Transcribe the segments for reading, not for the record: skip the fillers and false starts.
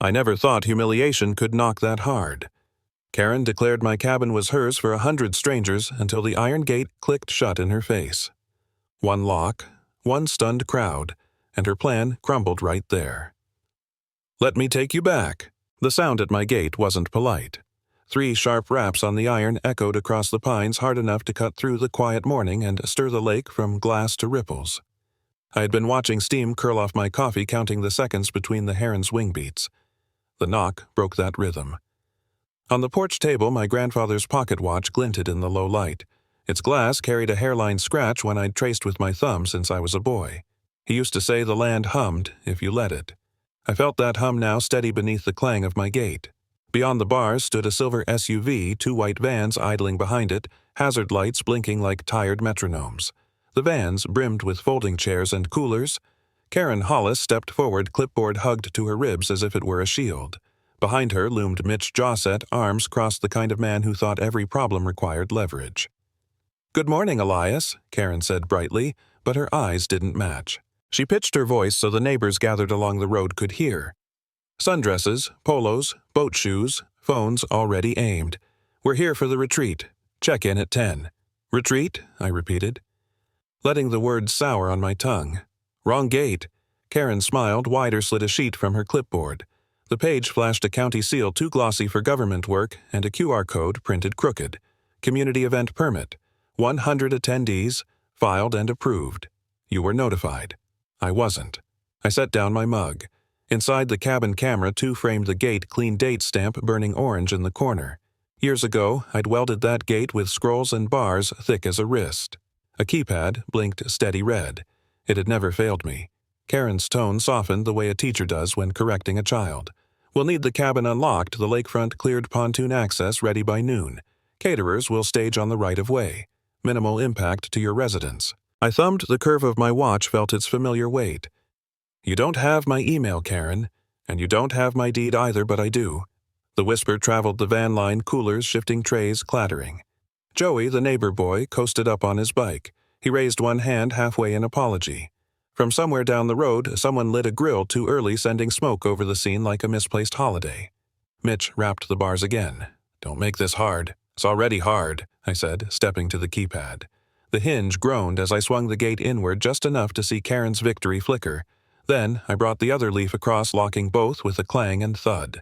I never thought humiliation could knock that hard. Karen declared my cabin was hers for 100 strangers until the iron gate clicked shut in her face. One lock, one stunned crowd, and her plan crumbled right there. "Let me take you back." The sound at my gate wasn't polite. 3 sharp raps on the iron echoed across the pines hard enough to cut through the quiet morning and stir the lake from glass to ripples. I had been watching steam curl off my coffee, counting the seconds between the heron's wing beats. The knock broke that rhythm. On the porch table, my grandfather's pocket watch glinted in the low light. Its glass carried a hairline scratch one I'd traced with my thumb since I was a boy. He used to say the land hummed if you let it. I felt that hum now steady beneath the clang of my gate. Beyond the bars stood a silver SUV, 2 white vans idling behind it, hazard lights blinking like tired metronomes. The vans brimmed with folding chairs and coolers. Karen Hollis stepped forward, clipboard hugged to her ribs as if it were a shield. Behind her loomed Mitch Jawset, arms crossed, the kind of man who thought every problem required leverage. "Good morning, Elias," Karen said brightly, but her eyes didn't match. She pitched her voice so the neighbors gathered along the road could hear. Sundresses, polos, boat shoes, phones already aimed. "We're here for the retreat. Check in at 10. "Retreat?" I repeated, letting the words sour on my tongue. "Wrong gate." Karen smiled, wider slid a sheet from her clipboard. The page flashed a county seal too glossy for government work and a QR code printed crooked. "Community event permit. 100 attendees, filed and approved. You were notified." I wasn't. I set down my mug. Inside the cabin camera, 2 framed the gate, clean date stamp burning orange in the corner. Years ago, I'd welded that gate with scrolls and bars thick as a wrist. A keypad blinked steady red. It had never failed me. Karen's tone softened the way a teacher does when correcting a child. "We'll need the cabin unlocked, the lakefront cleared, pontoon access ready by noon. Caterers will stage on the right-of-way. Minimal impact to your residence." I thumbed the curve of my watch, felt its familiar weight. "You don't have my email, Karen, and you don't have my deed either, but I do." The whisper traveled the van line, coolers, shifting trays, clattering. Joey, the neighbor boy, coasted up on his bike. He raised one hand halfway in apology. From somewhere down the road, someone lit a grill too early, sending smoke over the scene like a misplaced holiday. Mitch rapped the bars again. "Don't make this hard. It's already hard," I said, stepping to the keypad. The hinge groaned as I swung the gate inward just enough to see Karen's victory flicker. Then I brought the other leaf across, locking both with a clang and thud.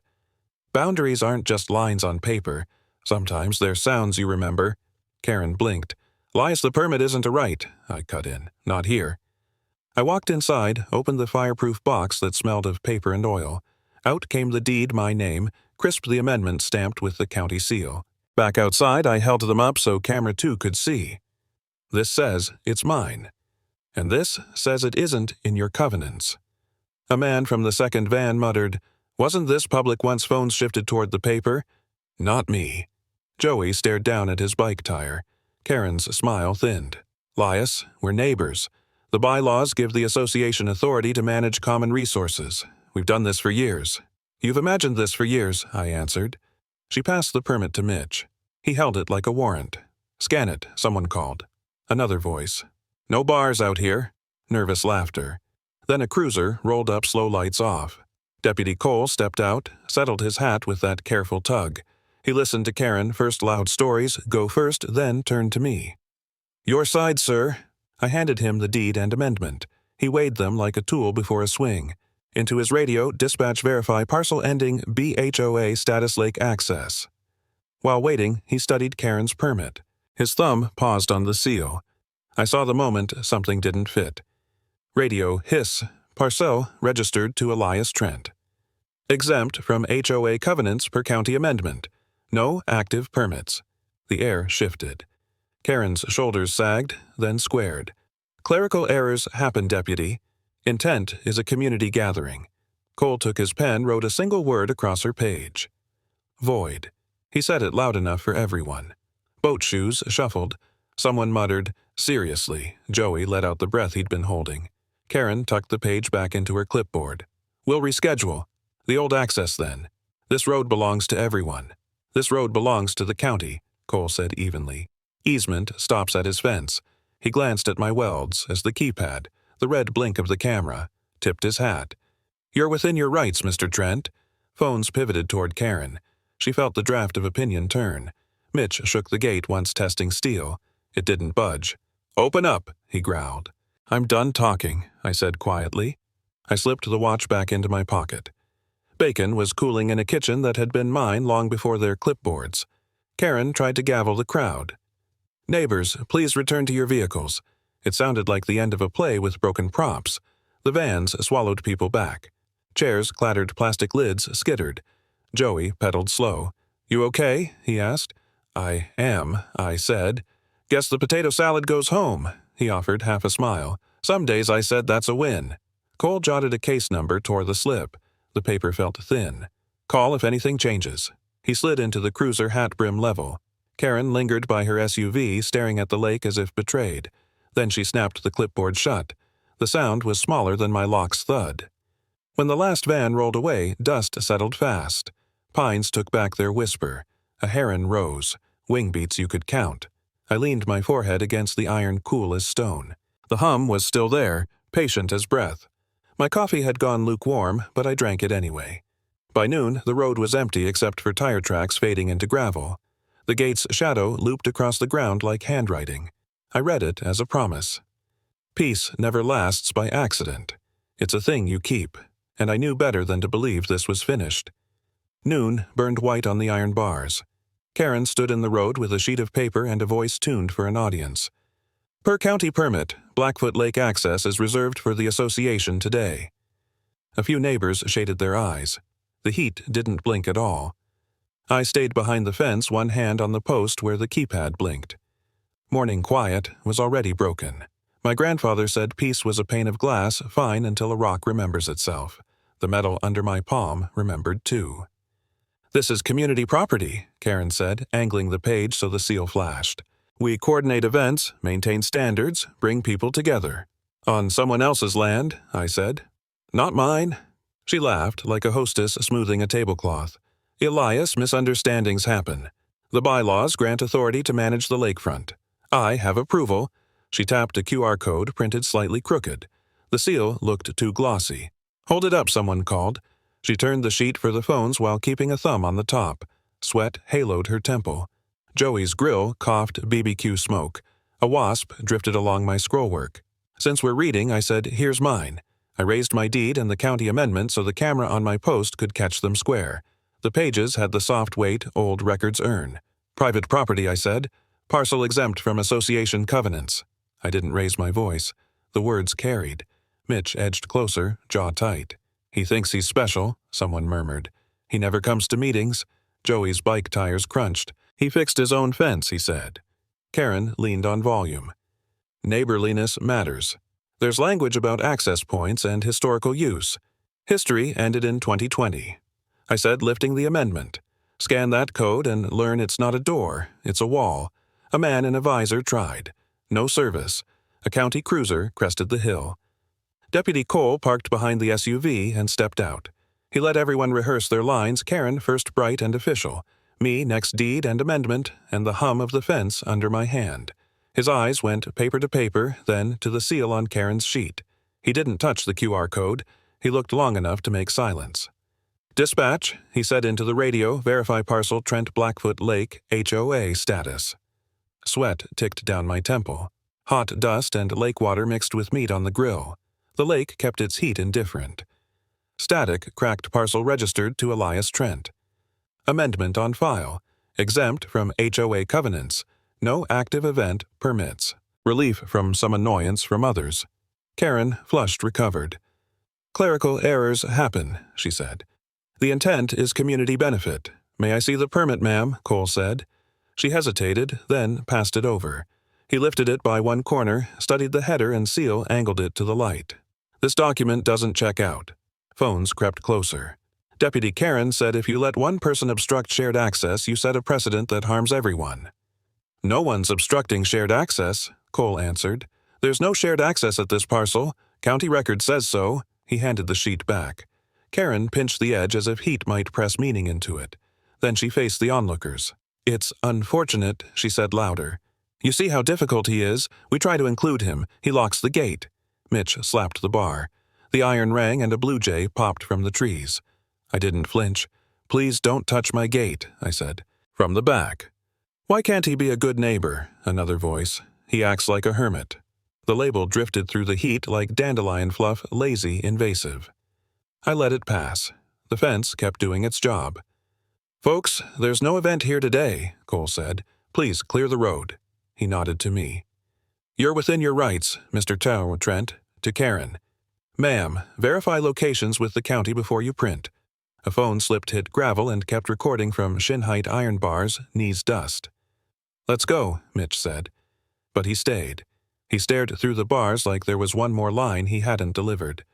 Boundaries aren't just lines on paper. Sometimes they're sounds you remember. Karen blinked. "Lias, the permit isn't a right," I cut in. "Not here." I walked inside, opened the fireproof box that smelled of paper and oil. Out came the deed, my name, crisp the amendment stamped with the county seal. Back outside, I held them up so camera 2 could see. "This says it's mine. And this says it isn't in your covenants." A man from the second van muttered, "Wasn't this public once phones shifted toward the paper?" "Not me." Joey stared down at his bike tire. Karen's smile thinned. "Lias, we're neighbors. The bylaws give the association authority to manage common resources. We've done this for years." "You've imagined this for years," I answered. She passed the permit to Mitch. He held it like a warrant. "Scan it," someone called. Another voice. "No bars out here." Nervous laughter. Then a cruiser rolled up, slow lights off. Deputy Cole stepped out, settled his hat with that careful tug. He listened to Karen, first loud stories, go first, then turned to me. "Your side, sir." I handed him the deed and amendment. He weighed them like a tool before a swing. Into his radio, dispatch verify parcel ending BHOA status lake access. While waiting, he studied Karen's permit. His thumb paused on the seal. I saw the moment something didn't fit. Radio hiss, parcel registered to Elias Trent. Exempt from HOA covenants per county amendment. No active permits. The air shifted. Karen's shoulders sagged, then squared. "Clerical errors happen, Deputy. Intent is a community gathering." Cole took his pen, wrote a single word across her page. "Void." He said it loud enough for everyone. Boat shoes shuffled. Someone muttered, "Seriously." Joey let out the breath he'd been holding. Karen tucked the page back into her clipboard. "We'll reschedule. The old access then. This road belongs to everyone." "This road belongs to the county," Cole said evenly. "Easement stops at his fence." He glanced at my welds as the keypad, the red blink of the camera, tipped his hat. "You're within your rights, Mr. Trent. Phones pivoted toward Karen. She felt the draft of opinion turn. Mitch shook the gate once testing steel. It didn't budge. "Open up," he growled. "I'm done talking," I said quietly. I slipped the watch back into my pocket. Bacon was cooling in a kitchen that had been mine long before their clipboards. Karen tried to gavel the crowd. "Neighbors, please return to your vehicles." It sounded like the end of a play with broken props. The vans swallowed people back. Chairs clattered, plastic lids skittered. Joey pedaled slow. "You okay?" he asked. "I am," I said. "Guess the potato salad goes home," he offered, half a smile. "Some days," I said, "that's a win." Cole jotted a case number, tore the slip. The paper felt thin. "Call if anything changes." He slid into the cruiser hat brim level. Karen lingered by her SUV, staring at the lake as if betrayed. Then she snapped the clipboard shut. The sound was smaller than my lock's thud. When the last van rolled away, dust settled fast. Pines took back their whisper. A heron rose. Wing beats you could count. I leaned my forehead against the iron, cool as stone. The hum was still there, patient as breath. My coffee had gone lukewarm, but I drank it anyway. By noon, the road was empty except for tire tracks fading into gravel. The gate's shadow looped across the ground like handwriting. I read it as a promise. Peace never lasts by accident. It's a thing you keep, and I knew better than to believe this was finished. Noon burned white on the iron bars. Karen stood in the road with a sheet of paper and a voice tuned for an audience. "Per county permit, Blackfoot Lake access is reserved for the association today." A few neighbors shaded their eyes. The heat didn't blink at all. I stayed behind the fence, one hand on the post where the keypad blinked. Morning quiet was already broken. My grandfather said peace was a pane of glass, fine until a rock remembers itself. The metal under my palm remembered too. "This is community property," Karen said, angling the page so the seal flashed. "We coordinate events, maintain standards, bring people together." "On someone else's land," I said. "Not mine." She laughed, like a hostess smoothing a tablecloth. "Elias, misunderstandings happen. The bylaws grant authority to manage the lakefront. I have approval." She tapped a QR code printed slightly crooked. The seal looked too glossy. "Hold it up," someone called. She turned the sheet for the phones while keeping a thumb on the top. Sweat haloed her temple. Joey's grill coughed BBQ smoke. A wasp drifted along my scrollwork. "Since we're reading," I said, "here's mine." I raised my deed and the county amendment so the camera on my post could catch them square. The pages had the soft weight old records earn. "Private property," I said. "Parcel exempt from association covenants." I didn't raise my voice. The words carried. Mitch edged closer, jaw tight. "He thinks he's special," someone murmured. "He never comes to meetings." Joey's bike tires crunched. "He fixed his own fence," he said. Karen leaned on volume. "Neighborliness matters. There's language about access points and historical use. History ended in 2020. I said, lifting the amendment. "Scan that code and learn it's not a door, it's a wall." A man in a visor tried. No service. A county cruiser crested the hill. Deputy Cole parked behind the SUV and stepped out. He let everyone rehearse their lines, Karen first bright and official, me next deed and amendment, and the hum of the fence under my hand. His eyes went paper to paper, then to the seal on Karen's sheet. He didn't touch the QR code. He looked long enough to make silence. "Dispatch," he said into the radio, "verify parcel Trent Blackfoot Lake, HOA status." Sweat ticked down my temple. Hot dust and lake water mixed with meat on the grill. The lake kept its heat indifferent. Static cracked parcel registered to Elias Trent. Amendment on file. Exempt from HOA covenants. No active event permits. Relief from some annoyance from others. Karen, flushed, recovered. "Clerical errors happen," she said. "The intent is community benefit. May I see the permit, ma'am?" Cole said. She hesitated, then passed it over. He lifted it by one corner, studied the header and seal, angled it to the light. "This document doesn't check out." Phones crept closer. Deputy Karen said if you let one person obstruct shared access, you set a precedent that harms everyone. "No one's obstructing shared access," Cole answered. "There's no shared access at this parcel. County record says so." He handed the sheet back. Karen pinched the edge as if heat might press meaning into it. Then she faced the onlookers. "It's unfortunate," she said louder. "You see how difficult he is? We try to include him. He locks the gate." Mitch slapped the bar. The iron rang and a blue jay popped from the trees. I didn't flinch. "Please don't touch my gate," I said. From the back. "Why can't he be a good neighbor?" Another voice. "He acts like a hermit." The label drifted through the heat like dandelion fluff, lazy, invasive. I let it pass. The fence kept doing its job. "Folks, there's no event here today," Cole said. "Please clear the road." He nodded to me. "You're within your rights, Mr. Trent," to Karen. "Ma'am, verify locations with the county before you print." A phone slipped hit gravel and kept recording from shin-height iron bars, knees dust. "Let's go," Mitch said. But he stayed. He stared through the bars like there was one more line he hadn't delivered.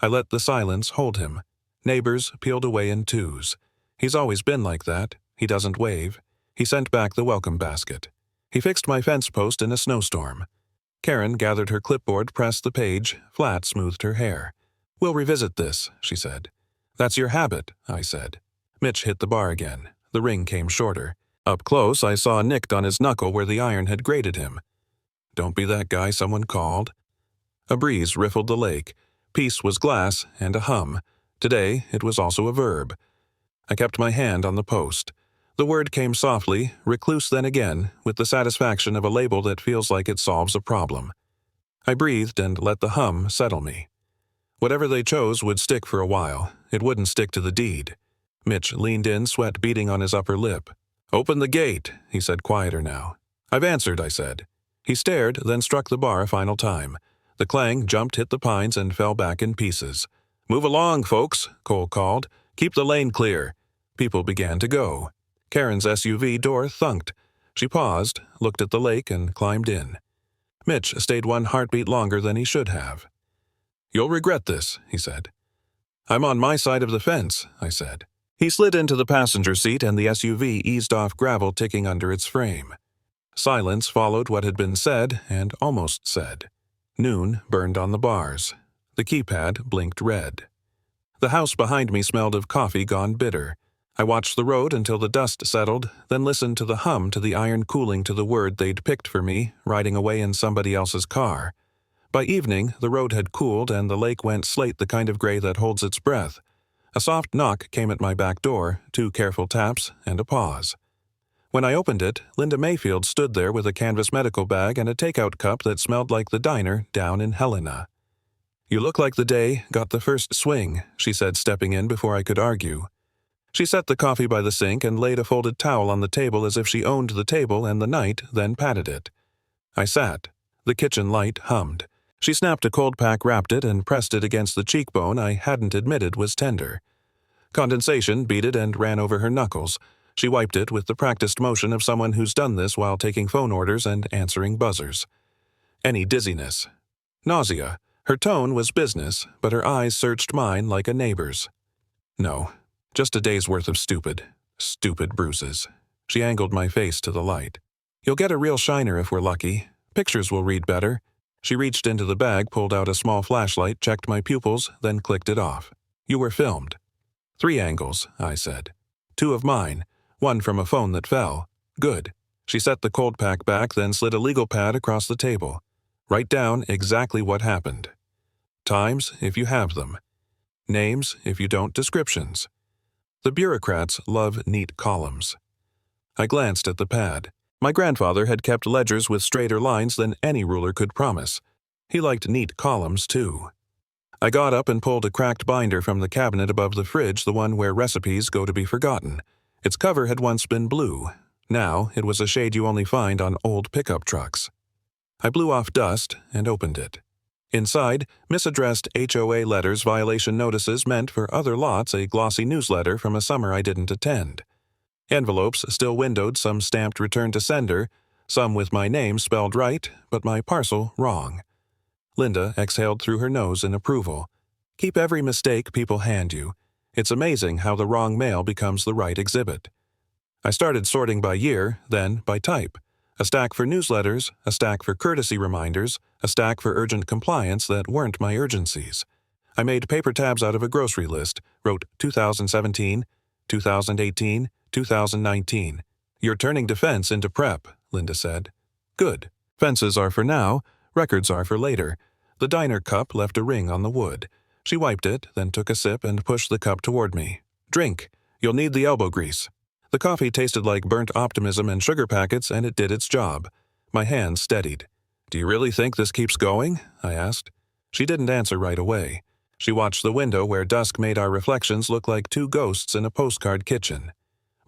I let the silence hold him. Neighbors peeled away in twos. He's always been like that. He doesn't wave. He sent back the welcome basket. He fixed my fence post in a snowstorm. Karen gathered her clipboard, pressed the page, flat smoothed her hair. "We'll revisit this," she said. "That's your habit," I said. Mitch hit the bar again. The ring came shorter. Up close, I saw nicked on his knuckle where the iron had grated him. "Don't be that guy someone called." A breeze riffled the lake. Peace was glass and a hum. Today, it was also a verb. I kept my hand on the post. The word came softly, recluse then again, with the satisfaction of a label that feels like it solves a problem. I breathed and let the hum settle me. Whatever they chose would stick for a while. It wouldn't stick to the deed. Mitch leaned in, sweat beading on his upper lip. "Open the gate," he said, quieter now. "I've answered," I said. He stared, then struck the bar a final time. The clang jumped, hit the pines, and fell back in pieces. "Move along, folks," Cole called. "Keep the lane clear." People began to go. Karen's SUV door thunked. She paused, looked at the lake, and climbed in. Mitch stayed one heartbeat longer than he should have. "You'll regret this," he said. "I'm on my side of the fence," I said. He slid into the passenger seat and the SUV eased off gravel ticking under its frame. Silence followed what had been said and almost said. Noon burned on the bars. The keypad blinked red. The house behind me smelled of coffee gone bitter. I watched the road until the dust settled, then listened to the hum to the iron cooling to the word they'd picked for me, riding away in somebody else's car. By evening, the road had cooled and the lake went slate, the kind of gray that holds its breath. A soft knock came at my back door, 2 careful taps, and a pause. When I opened it, Linda Mayfield stood there with a canvas medical bag and a takeout cup that smelled like the diner down in Helena. "You look like the day got the first swing," she said, stepping in before I could argue. She set the coffee by the sink and laid a folded towel on the table as if she owned the table and the night, then patted it. I sat. The kitchen light hummed. She snapped a cold pack, wrapped it, and pressed it against the cheekbone I hadn't admitted was tender. Condensation beaded and ran over her knuckles. She wiped it with the practiced motion of someone who's done this while taking phone orders and answering buzzers. Any dizziness. Nausea. Her tone was business, but her eyes searched mine like a neighbor's. No, just a day's worth of stupid bruises. She angled my face to the light. "You'll get a real shiner if we're lucky. Pictures will read better." She reached into the bag, pulled out a small flashlight, checked my pupils, then clicked it off. "You were filmed." 3 angles, I said. 2 of mine, 1 from a phone that fell. "Good." She set the cold pack back, then slid a legal pad across the table. "Write down exactly what happened. Times, if you have them. Names, if you don't, descriptions. The bureaucrats love neat columns." I glanced at the pad. My grandfather had kept ledgers with straighter lines than any ruler could promise. He liked neat columns, too. I got up and pulled a cracked binder from the cabinet above the fridge, the one where recipes go to be forgotten. Its cover had once been blue. Now it was a shade you only find on old pickup trucks. I blew off dust and opened it. Inside, misaddressed HOA letters, violation notices meant for other lots, a glossy newsletter from a summer I didn't attend. Envelopes still windowed, some stamped return to sender, some with my name spelled right, but my parcel wrong. Linda exhaled through her nose in approval. "Keep every mistake people hand you. It's amazing how the wrong mail becomes the right exhibit." I started sorting by year, then by type. A stack for newsletters, a stack for courtesy reminders, a stack for urgent compliance that weren't my urgencies. I made paper tabs out of a grocery list, wrote 2017, 2018, 2019. "You're turning defense into prep," Linda said. "Good. Fences are for now, records are for later." The diner cup left a ring on the wood. She wiped it, then took a sip and pushed the cup toward me. "Drink. You'll need the elbow grease." The coffee tasted like burnt optimism and sugar packets, and it did its job. My hand steadied. "Do you really think this keeps going?" I asked. She didn't answer right away. She watched the window where dusk made our reflections look like two ghosts in a postcard kitchen.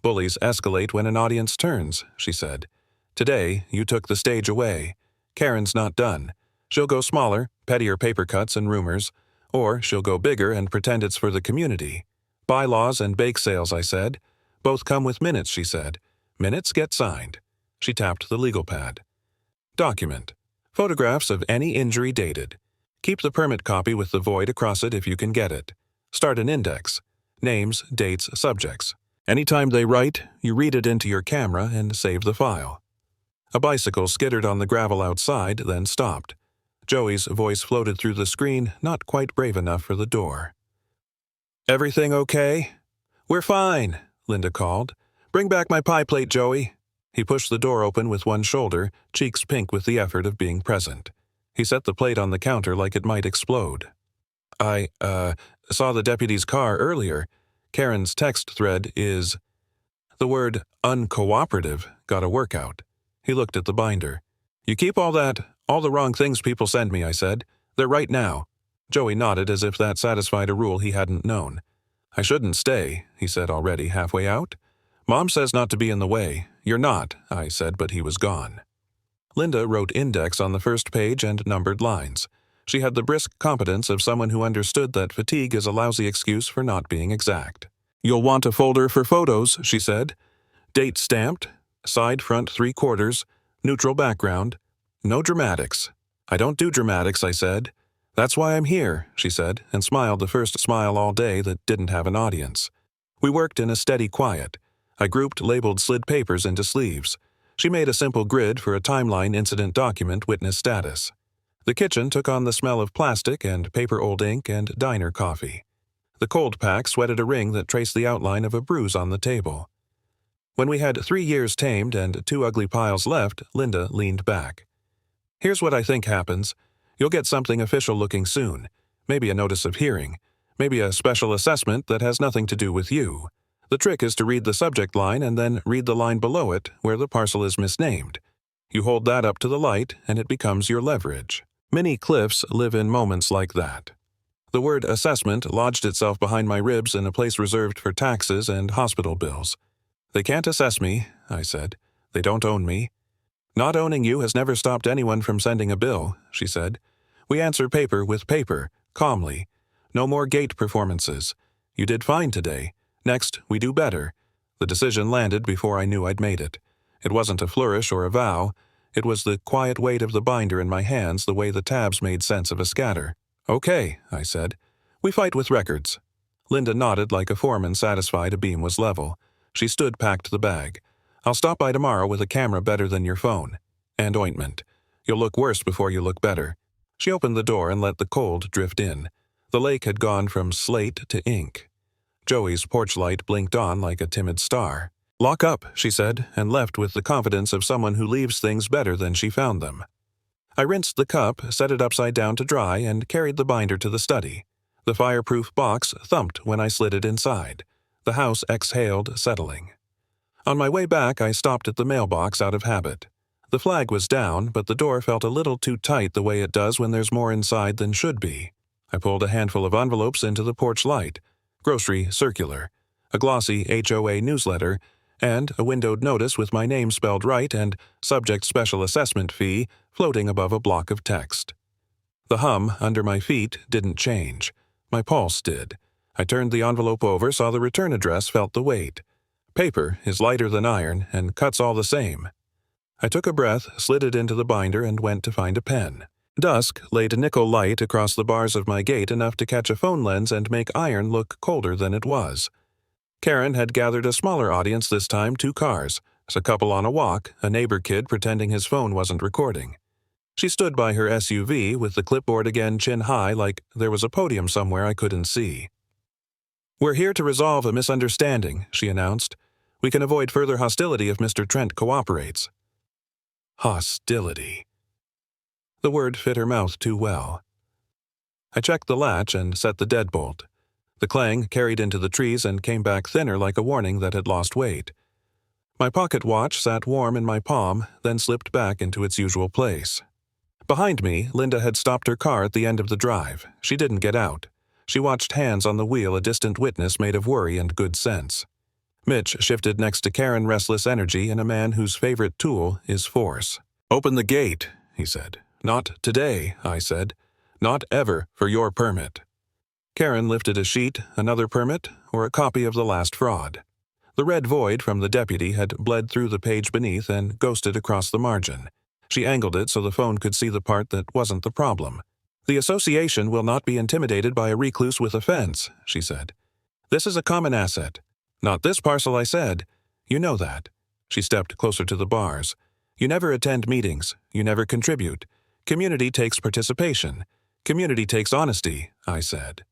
"Bullies escalate when an audience turns," she said. "Today, you took the stage away. Karen's not done. She'll go smaller, pettier paper cuts and rumors, or she'll go bigger and pretend it's for the community. Bylaws and bake sales," I said. "Both come with minutes," she said. "Minutes get signed." She tapped the legal pad. "Document. Photographs of any injury dated. Keep the permit copy with the void across it if you can get it. Start an index. Names, dates, subjects. Anytime they write, you read it into your camera and save the file." A bicycle skittered on the gravel outside, then stopped. Joey's voice floated through the screen, not quite brave enough for the door. "Everything okay?" "We're fine," Linda called. "Bring back my pie plate, Joey." He pushed the door open with one shoulder, cheeks pink with the effort of being present. He set the plate on the counter like it might explode. "I, saw the deputy's car earlier. Karen's text thread is—" The word uncooperative got a workout. He looked at the binder. "You keep all the wrong things people send me," I said. "They're right now." Joey nodded as if that satisfied a rule he hadn't known. "I shouldn't stay," he said already halfway out. "Mom says not to be in the way. You're not," I said, but he was gone. Linda wrote index on the first page and numbered lines. She had the brisk competence of someone who understood that fatigue is a lousy excuse for not being exact. "You'll want a folder for photos," she said. "Date stamped, side front 3/4, neutral background. No dramatics." "I don't do dramatics," I said. "That's why I'm here," she said, and smiled the first smile all day that didn't have an audience. We worked in a steady quiet. I grouped labeled slid papers into sleeves. She made a simple grid for a timeline incident document witness status. The kitchen took on the smell of plastic and paper old ink and diner coffee. The cold pack sweated a ring that traced the outline of a bruise on the table. When we had 3 years tamed and 2 ugly piles left, Linda leaned back. "Here's what I think happens. You'll get something official looking soon. Maybe a notice of hearing. Maybe a special assessment that has nothing to do with you. The trick is to read the subject line and then read the line below it where the parcel is misnamed. You hold that up to the light and it becomes your leverage." Many cliffs live in moments like that. The word assessment lodged itself behind my ribs in a place reserved for taxes and hospital bills. "They can't assess me," I said. "They don't own me." "Not owning you has never stopped anyone from sending a bill," she said. "We answer paper with paper, calmly. No more gate performances. You did fine today. Next, we do better." The decision landed before I knew I'd made it. It wasn't a flourish or a vow. It was the quiet weight of the binder in my hands, the way the tabs made sense of a scatter. "Okay," I said. "We fight with records." Linda nodded like a foreman satisfied a beam was level. She stood packed the bag. "I'll stop by tomorrow with a camera better than your phone. And ointment. You'll look worse before you look better." She opened the door and let the cold drift in. The lake had gone from slate to ink. Joey's porch light blinked on like a timid star. "Lock up," she said, and left with the confidence of someone who leaves things better than she found them. I rinsed the cup, set it upside down to dry, and carried the binder to the study. The fireproof box thumped when I slid it inside. The house exhaled, settling. On my way back, I stopped at the mailbox out of habit. The flag was down, but the door felt a little too tight the way it does when there's more inside than should be. I pulled a handful of envelopes into the porch light. Grocery circular, a glossy HOA newsletter, and a windowed notice with my name spelled right and subject special assessment fee floating above a block of text. The hum under my feet didn't change. My pulse did. I turned the envelope over, saw the return address, felt the weight. Paper is lighter than iron and cuts all the same. I took a breath, slid it into the binder, and went to find a pen. Dusk laid nickel light across the bars of my gate enough to catch a phone lens and make iron look colder than it was. Karen had gathered a smaller audience this time, 2 cars, a couple on a walk, a neighbor kid pretending his phone wasn't recording. She stood by her SUV with the clipboard again chin high like there was a podium somewhere I couldn't see. "We're here to resolve a misunderstanding," she announced. "We can avoid further hostility if Mr. Trent cooperates." Hostility. The word fit her mouth too well. I checked the latch and set the deadbolt. The clang carried into the trees and came back thinner like a warning that had lost weight. My pocket watch sat warm in my palm, then slipped back into its usual place. Behind me, Linda had stopped her car at the end of the drive. She didn't get out. She watched hands on the wheel, a distant witness made of worry and good sense. Mitch shifted next to Karen, restless energy in a man whose favorite tool is force. "Open the gate," he said. "Not today," I said. "Not ever for your permit." Karen lifted a sheet, another permit, or a copy of the last fraud. The red void from the deputy had bled through the page beneath and ghosted across the margin. She angled it so the phone could see the part that wasn't the problem. "The association will not be intimidated by a recluse with a fence," she said. "This is a common asset." "Not this parcel," I said. "You know that." She stepped closer to the bars. "You never attend meetings. You never contribute. Community takes participation. Community takes honesty," I said.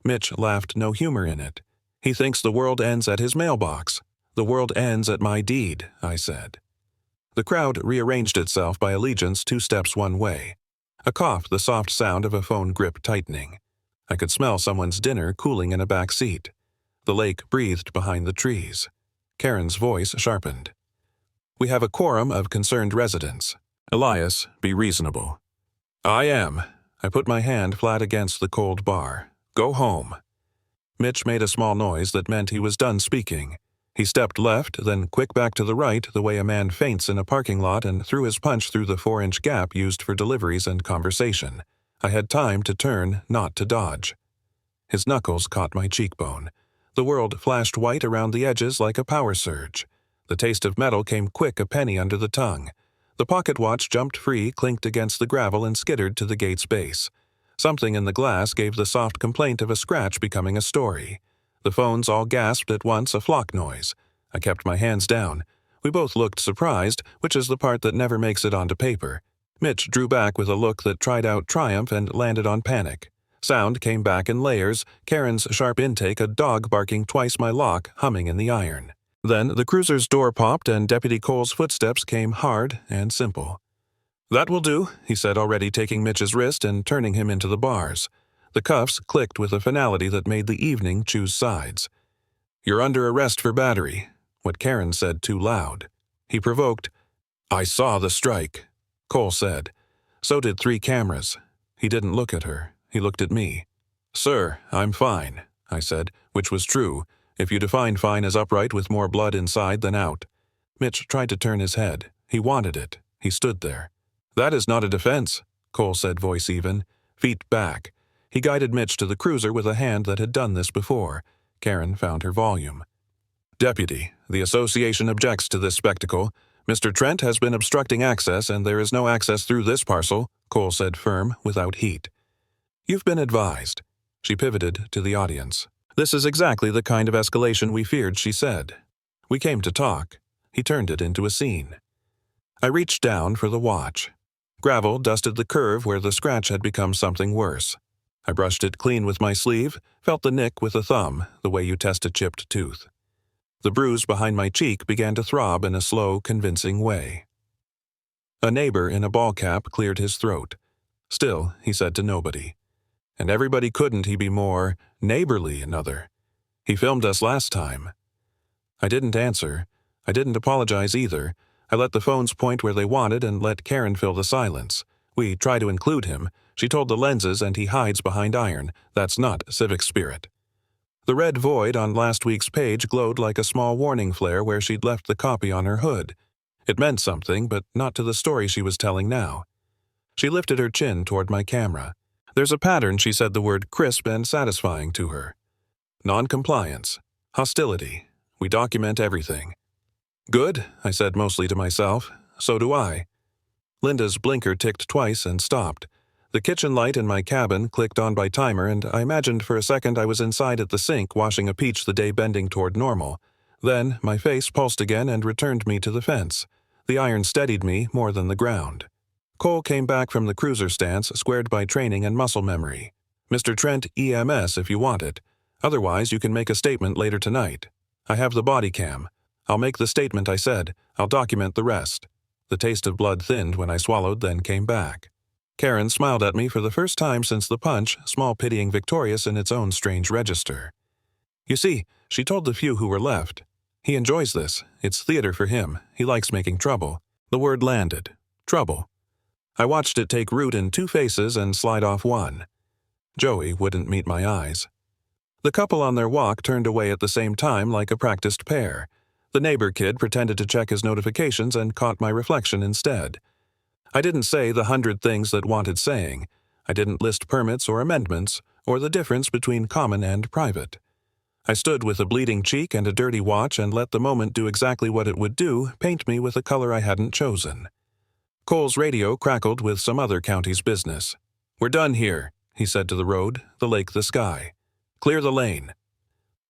Mitch laughed, no humor in it. "He thinks the world ends at his mailbox. The world ends at my deed," I said. The crowd rearranged itself by allegiance 2 steps one way. A cough, the soft sound of a phone grip tightening. I could smell someone's dinner cooling in a back seat. The lake breathed behind the trees. Karen's voice sharpened. "We have a quorum of concerned residents. Elias, be reasonable." "I am." I put my hand flat against the cold bar. "Go home." Mitch made a small noise that meant he was done speaking. He stepped left, then quick back to the right, the way a man faints in a parking lot, and threw his punch through the 4-inch gap used for deliveries and conversation. I had time to turn, not to dodge. His knuckles caught my cheekbone. The world flashed white around the edges like a power surge. The taste of metal came quick, a penny under the tongue. The pocket watch jumped free, clinked against the gravel, and skittered to the gate's base. Something in the glass gave the soft complaint of a scratch becoming a story. The phones all gasped at once, a flock noise. I kept my hands down. We both looked surprised, which is the part that never makes it onto paper. Mitch drew back with a look that tried out triumph and landed on panic. Sound came back in layers, Karen's sharp intake, a dog barking twice my lock, humming in the iron. Then the cruiser's door popped and Deputy Cole's footsteps came hard and simple. "That will do," he said, already taking Mitch's wrist and turning him into the bars. The cuffs clicked with a finality that made the evening choose sides. "You're under arrest for battery," what Karen said too loud. He provoked. "I saw the strike," Cole said. So did 3 cameras. He didn't look at her. He looked at me. "Sir, I'm fine," I said, which was true, if you define fine as upright with more blood inside than out. Mitch tried to turn his head. He wanted it. He stood there. "That is not a defense," Cole said, voice even. Feet back. He guided Mitch to the cruiser with a hand that had done this before. Karen found her volume. "Deputy, the association objects to this spectacle. Mr. Trent has been obstructing access, and there is no access through this parcel," Cole said, firm, without heat. "You've been advised." She pivoted to the audience. "This is exactly the kind of escalation we feared," she said. "We came to talk." He turned it into a scene. I reached down for the watch. Gravel dusted the curve where the scratch had become something worse. I brushed it clean with my sleeve, felt the nick with a thumb, the way you test a chipped tooth. The bruise behind my cheek began to throb in a slow, convincing way. A neighbor in a ball cap cleared his throat. Still, he said to nobody. And everybody couldn't he be more neighborly, another. He filmed us last time. I didn't answer. I didn't apologize either. I let the phones point where they wanted and let Karen fill the silence. We try to include him. She told the lenses and he hides behind iron. That's not civic spirit. The red void on last week's page glowed like a small warning flare where she'd left the copy on her hood. It meant something, but not to the story she was telling now. She lifted her chin toward my camera. There's a pattern, she said the word crisp and satisfying to her. Non-compliance. Hostility. We document everything. "Good," I said mostly to myself. "So do I." Linda's blinker ticked twice and stopped. The kitchen light in my cabin clicked on by timer, and I imagined for a second I was inside at the sink washing a peach, the day bending toward normal. Then my face pulsed again and returned me to the fence. The iron steadied me more than the ground. Cole came back from the cruiser stance, squared by training and muscle memory. "Mr. Trent, EMS if you want it. Otherwise, you can make a statement later tonight. I have the body cam. I'll make the statement I said. I'll document the rest." The taste of blood thinned when I swallowed, then came back. Karen smiled at me for the first time since the punch, small pitying victorious in its own strange register. You see, she told the few who were left. He enjoys this. It's theater for him. He likes making trouble. The word landed. Trouble. I watched it take root in two faces and slide off one. Joey wouldn't meet my eyes. The couple on their walk turned away at the same time like a practiced pair. The neighbor kid pretended to check his notifications and caught my reflection instead. I didn't say the 100 things that wanted saying. I didn't list permits or amendments, or the difference between common and private. I stood with a bleeding cheek and a dirty watch and let the moment do exactly what it would do, paint me with a color I hadn't chosen. Cole's radio crackled with some other county's business. "We're done here," he said to the road, the lake, the sky. "Clear the lane."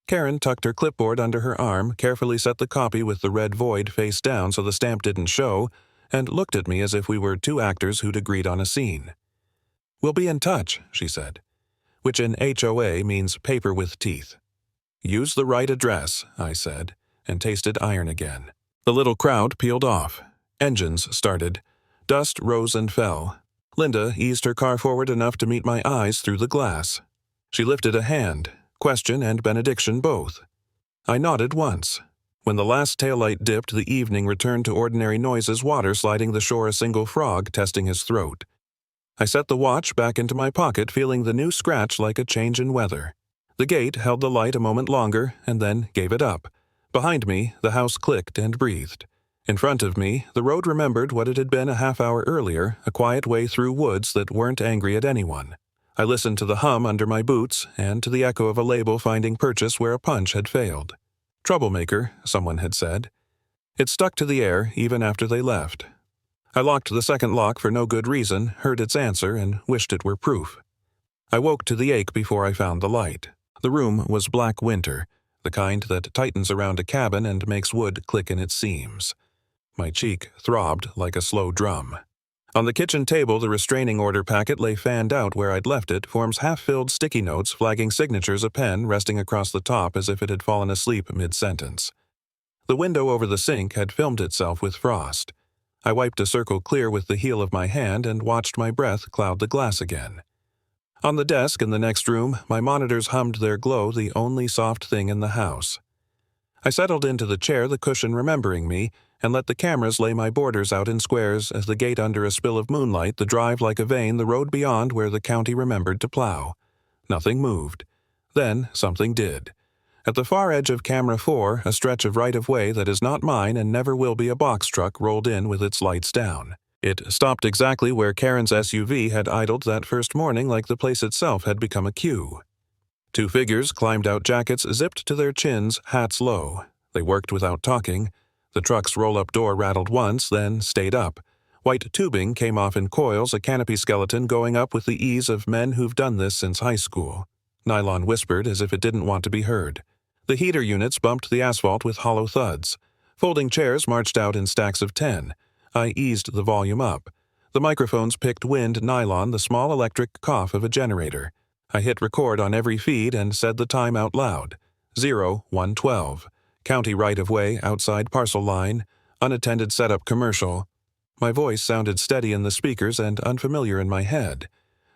Karen tucked her clipboard under her arm, carefully set the copy with the red void face down so the stamp didn't show, and looked at me as if we were two actors who'd agreed on a scene. "We'll be in touch," she said, which in HOA means paper with teeth. "Use the right address," I said, and tasted iron again. The little crowd peeled off. Engines started. Dust rose and fell. Linda eased her car forward enough to meet my eyes through the glass. She lifted a hand, question and benediction both. I nodded once. When the last taillight dipped, the evening returned to ordinary noises, water sliding the shore, a single frog testing his throat. I set the watch back into my pocket, feeling the new scratch like a change in weather. The gate held the light a moment longer and then gave it up. Behind me, the house clicked and breathed. In front of me, the road remembered what it had been a half-hour earlier, a quiet way through woods that weren't angry at anyone. I listened to the hum under my boots and to the echo of a label finding purchase where a punch had failed. "Troublemaker," someone had said. It stuck to the air even after they left. I locked the second lock for no good reason, heard its answer, and wished it were proof. I woke to the ache before I found the light. The room was black winter, the kind that tightens around a cabin and makes wood click in its seams. My cheek throbbed like a slow drum. On the kitchen table, the restraining order packet lay fanned out where I'd left it, forms half-filled sticky notes flagging signatures, a pen resting across the top as if it had fallen asleep mid-sentence. The window over the sink had filmed itself with frost. I wiped a circle clear with the heel of my hand and watched my breath cloud the glass again. On the desk in the next room, my monitors hummed their glow, the only soft thing in the house. I settled into the chair, the cushion remembering me, and let the cameras lay my borders out in squares as the gate under a spill of moonlight, the drive like a vein, the road beyond where the county remembered to plow. Nothing moved. Then something did. At the far edge of camera 4, a stretch of right-of-way that is not mine and never will be a box truck rolled in with its lights down. It stopped exactly where Karen's SUV had idled that first morning, like the place itself had become a queue. Two figures climbed out, jackets zipped to their chins, hats low. They worked without talking. The truck's roll-up door rattled once, then stayed up. White tubing came off in coils, a canopy skeleton going up with the ease of men who've done this since high school. Nylon whispered as if it didn't want to be heard. The heater units bumped the asphalt with hollow thuds. Folding chairs marched out in stacks of 10. I eased the volume up. The microphones picked wind nylon, the small electric cough of a generator. I hit record on every feed and said the time out loud. 0112. County right-of-way, outside parcel line, unattended setup commercial. My voice sounded steady in the speakers and unfamiliar in my head.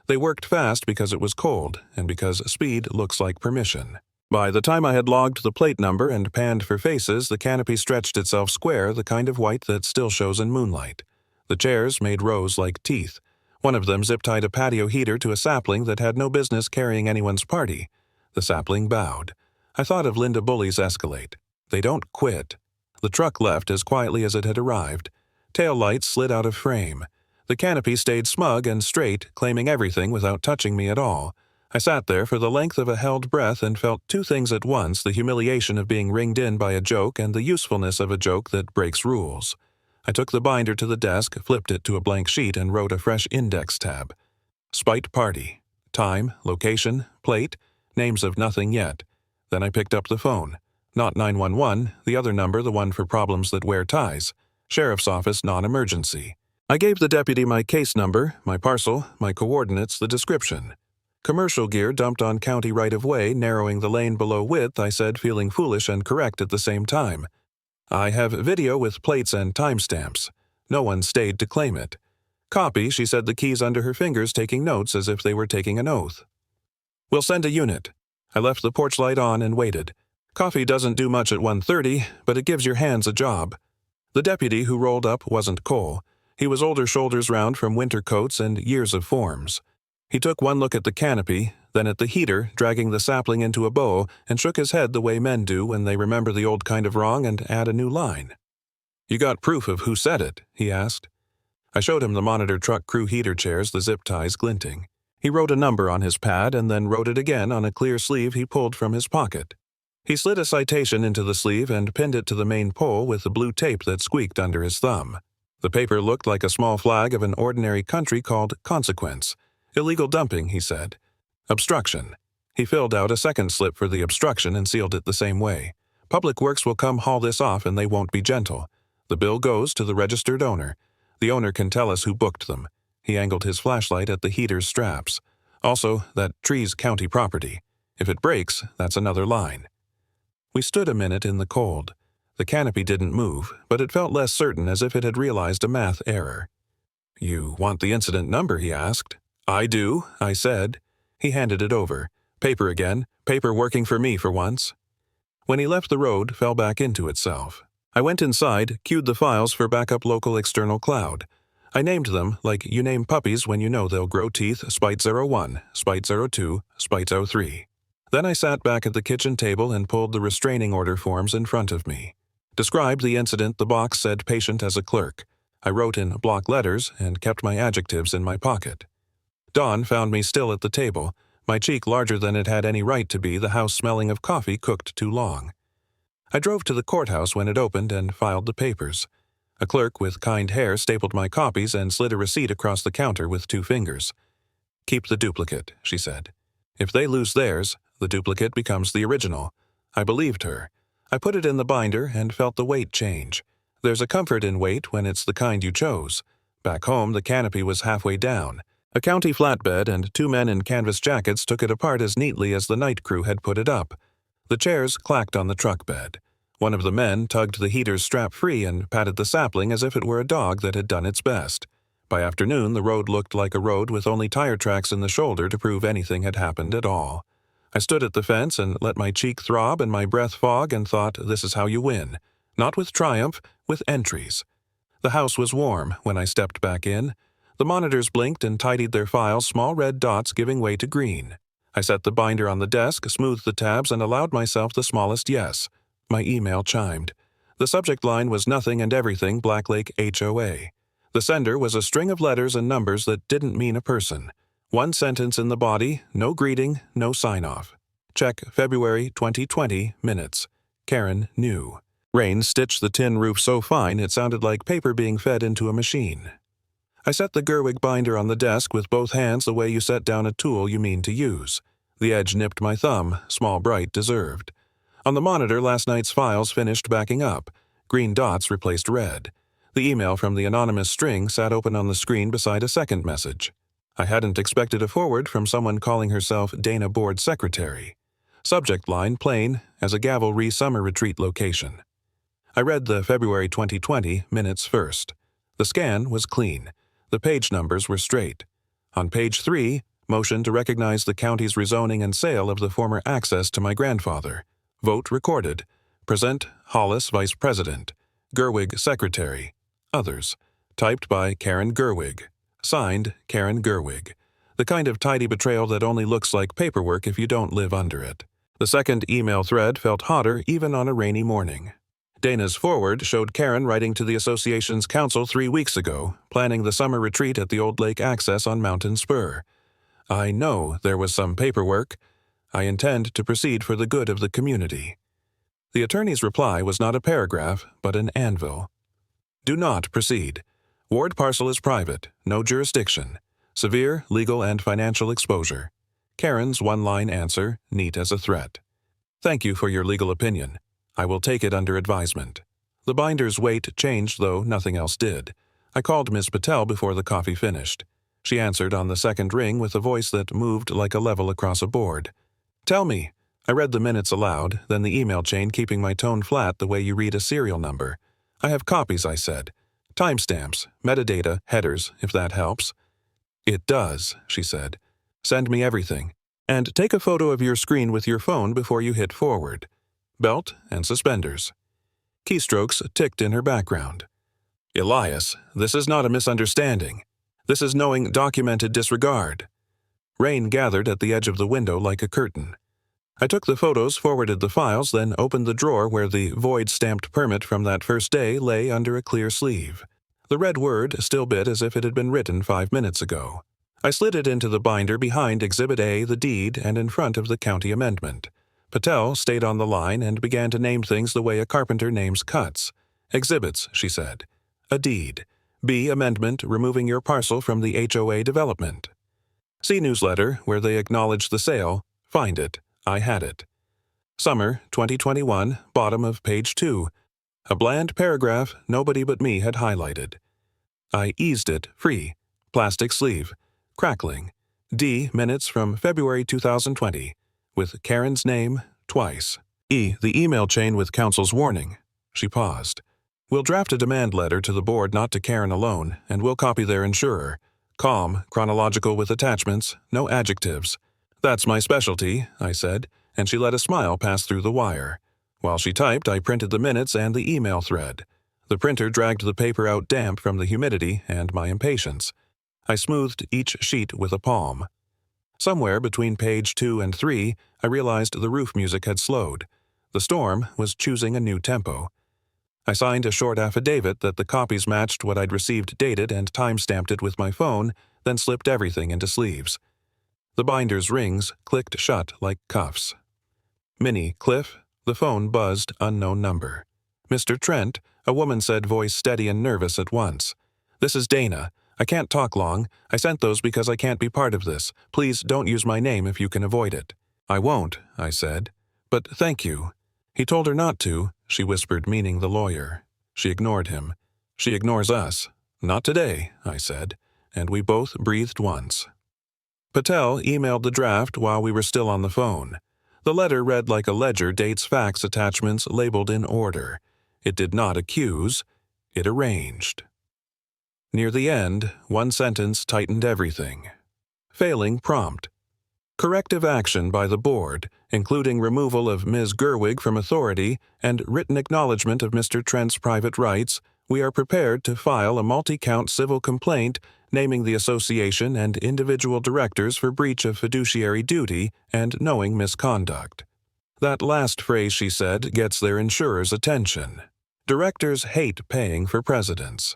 They worked fast because it was cold, and because speed looks like permission. By the time I had logged the plate number and panned for faces, the canopy stretched itself square, the kind of white that still shows in moonlight. The chairs made rows like teeth. One of them zip-tied a patio heater to a sapling that had no business carrying anyone's party. The sapling bowed. I thought of Linda Bully's Escalade. They don't quit. The truck left as quietly as it had arrived. Tail lights slid out of frame. The canopy stayed smug and straight, claiming everything without touching me at all. I sat there for the length of a held breath and felt two things at once, the humiliation of being ringed in by a joke and the usefulness of a joke that breaks rules. I took the binder to the desk, flipped it to a blank sheet, and wrote a fresh index tab. Spite party. Time, location, plate, names of nothing yet. Then I picked up the phone. Not 911, the other number, the one for problems that wear ties. Sheriff's office, non-emergency. I gave the deputy my case number, my parcel, my coordinates, the description. Commercial gear dumped on county right-of-way, narrowing the lane below width, I said, feeling foolish and correct at the same time. I have video with plates and timestamps. No one stayed to claim it. Copy, she said, the keys under her fingers, taking notes as if they were taking an oath. We'll send a unit. I left the porch light on and waited. Coffee doesn't do much at 1:30, but it gives your hands a job. The deputy who rolled up wasn't Cole. He was older shoulders round from winter coats and years of forms. He took one look at the canopy, then at the heater, dragging the sapling into a bow, and shook his head the way men do when they remember the old kind of wrong and add a new line. You got proof of who said it? He asked. I showed him the monitor truck crew heater chairs, the zip ties glinting. He wrote a number on his pad and then wrote it again on a clear sleeve he pulled from his pocket. He slid a citation into the sleeve and pinned it to the main pole with the blue tape that squeaked under his thumb. The paper looked like a small flag of an ordinary country called Consequence. Illegal dumping, he said. Obstruction. He filled out a second slip for the obstruction and sealed it the same way. Public Works will come haul this off and they won't be gentle. The bill goes to the registered owner. The owner can tell us who booked them. He angled his flashlight at the heater's straps. Also, that tree's county property. If it breaks, that's another line. We stood a minute in the cold. The canopy didn't move, but it felt less certain, as if it had realized a math error. You want the incident number? He asked. I do, I said. He handed it over. Paper again. Paper working for me for once. When he left, the road fell back into itself. I went inside, queued the files for backup local external cloud. I named them like you name puppies when you know they'll grow teeth: Spite 01, Spite 02, Spite 03. Then I sat back at the kitchen table and pulled the restraining order forms in front of me. Described the incident, the box said patient as a clerk. I wrote in block letters and kept my adjectives in my pocket. Dawn found me still at the table, my cheek larger than it had any right to be, the house smelling of coffee cooked too long. I drove to the courthouse when it opened and filed the papers. A clerk with kind hair stapled my copies and slid a receipt across the counter with 2 fingers. Keep the duplicate, she said. If they lose theirs, the duplicate becomes the original. I believed her. I put it in the binder and felt the weight change. There's a comfort in weight when it's the kind you chose. Back home, the canopy was halfway down. A county flatbed and 2 men in canvas jackets took it apart as neatly as the night crew had put it up. The chairs clacked on the truck bed. One of the men tugged the heater's strap free and patted the sapling as if it were a dog that had done its best. By afternoon, the road looked like a road with only tire tracks in the shoulder to prove anything had happened at all. I stood at the fence and let my cheek throb and my breath fog and thought, this is how you win. Not with triumph, with entries. The house was warm when I stepped back in. The monitors blinked and tidied their files, small red dots giving way to green. I set the binder on the desk, smoothed the tabs, and allowed myself the smallest yes. My email chimed. The subject line was nothing and everything Black Lake HOA. The sender was a string of letters and numbers that didn't mean a person. 1 sentence in the body, no greeting, no sign-off. Check February 2020 minutes. Karen knew. Rain stitched the tin roof so fine it sounded like paper being fed into a machine. I set the Gerwig binder on the desk with both hands the way you set down a tool you mean to use. The edge nipped my thumb, small bright deserved. On the monitor, last night's files finished backing up. Green dots replaced red. The email from the anonymous string sat open on the screen beside a second message. I hadn't expected a forward from someone calling herself Dana Board Secretary. Subject line plain, as a Gavelry summer retreat location. I read the February 2020 minutes first. The scan was clean. The page numbers were straight. On page 3, motion to recognize the county's rezoning and sale of the former access to my grandfather. Vote recorded. Present Hollis, Vice President. Gerwig, Secretary. Others. Typed by Karen Gerwig. Signed, Karen Gerwig. The kind of tidy betrayal that only looks like paperwork if you don't live under it. The second email thread felt hotter even on a rainy morning. Dana's forward showed Karen writing to the association's council 3 weeks ago, planning the summer retreat at the Old Lake Access on Mountain Spur. I know there was some paperwork. I intend to proceed for the good of the community. The attorney's reply was not a paragraph, but an anvil. Do not proceed. Ward parcel is private, no jurisdiction. Severe legal and financial exposure. Karen's one-line answer, neat as a threat. Thank you for your legal opinion. I will take it under advisement. The binder's weight changed, though nothing else did. I called Miss Patel before the coffee finished. She answered on the second ring with a voice that moved like a level across a board. Tell me. I read the minutes aloud, then the email chain keeping my tone flat the way you read a serial number. I have copies, I said. Timestamps, metadata, headers, if that helps. It does, she said. Send me everything. And take a photo of your screen with your phone before you hit forward. Belt and suspenders. Keystrokes ticked in her background. Elias, this is not a misunderstanding. This is knowing documented disregard. Rain gathered at the edge of the window like a curtain. I took the photos, forwarded the files, then opened the drawer where the void-stamped permit from that first day lay under a clear sleeve. The red word still bit as if it had been written 5 minutes ago. I slid it into the binder behind Exhibit A, the deed, and in front of the county amendment. Patel stayed on the line and began to name things the way a carpenter names cuts. Exhibits, she said. A deed. B, amendment removing your parcel from the HOA development. C, newsletter, where they acknowledge the sale. Find it. I had it. Summer 2021, bottom of page 2. A bland paragraph nobody but me had highlighted. I eased it, free. Plastic sleeve. Crackling. D, minutes from February 2020. With Karen's name, twice. E, the email chain with counsel's warning. She paused. We'll draft a demand letter to the board, not to Karen alone, and we'll copy their insurer. Calm, chronological with attachments, no adjectives. That's my specialty, I said, and she let a smile pass through the wire. While she typed, I printed the minutes and the email thread. The printer dragged the paper out damp from the humidity and my impatience. I smoothed each sheet with a palm. Somewhere between page 2 and 3, I realized the roof music had slowed. The storm was choosing a new tempo. I signed a short affidavit that the copies matched what I'd received dated and time-stamped it with my phone, then slipped everything into sleeves. The binder's rings clicked shut like cuffs. Minnie, Cliff, the phone buzzed, unknown number. Mr. Trent, a woman said, voice steady and nervous at once. This is Dana. I can't talk long. I sent those because I can't be part of this. Please don't use my name if you can avoid it. I won't, I said. But thank you. He told her not to, she whispered, meaning the lawyer. She ignored him. She ignores us. Not today, I said, and we both breathed once. Patel emailed the draft while we were still on the phone. The letter read like a ledger, dates, facts, attachments labeled in order. It did not accuse. It arranged. Near the end, one sentence tightened everything. Failing prompt. Corrective action by the board, including removal of Ms. Gerwig from authority and written acknowledgement of Mr. Trent's private rights, we are prepared to file a multi-count civil complaint naming the association and individual directors for breach of fiduciary duty and knowing misconduct. That last phrase, she said, gets their insurer's attention. Directors hate paying for presidents.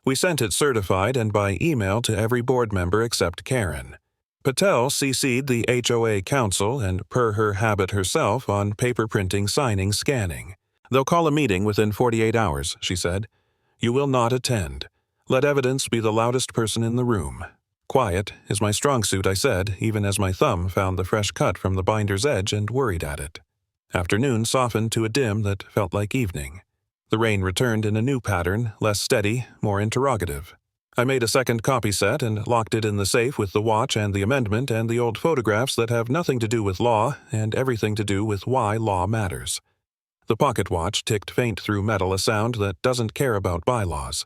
We sent it certified and by email to every board member except Karen. Patel CC'd the HOA council and, per her habit herself, on paper printing, signing, scanning. They'll call a meeting within 48 hours, she said. You will not attend. Let evidence be the loudest person in the room. Quiet is my strong suit, I said, even as my thumb found the fresh cut from the binder's edge and worried at it. Afternoon softened to a dim that felt like evening. The rain returned in a new pattern, less steady, more interrogative. I made a second copy set and locked it in the safe with the watch and the amendment and the old photographs that have nothing to do with law and everything to do with why law matters. The pocket watch ticked faint through metal, a sound that doesn't care about bylaws.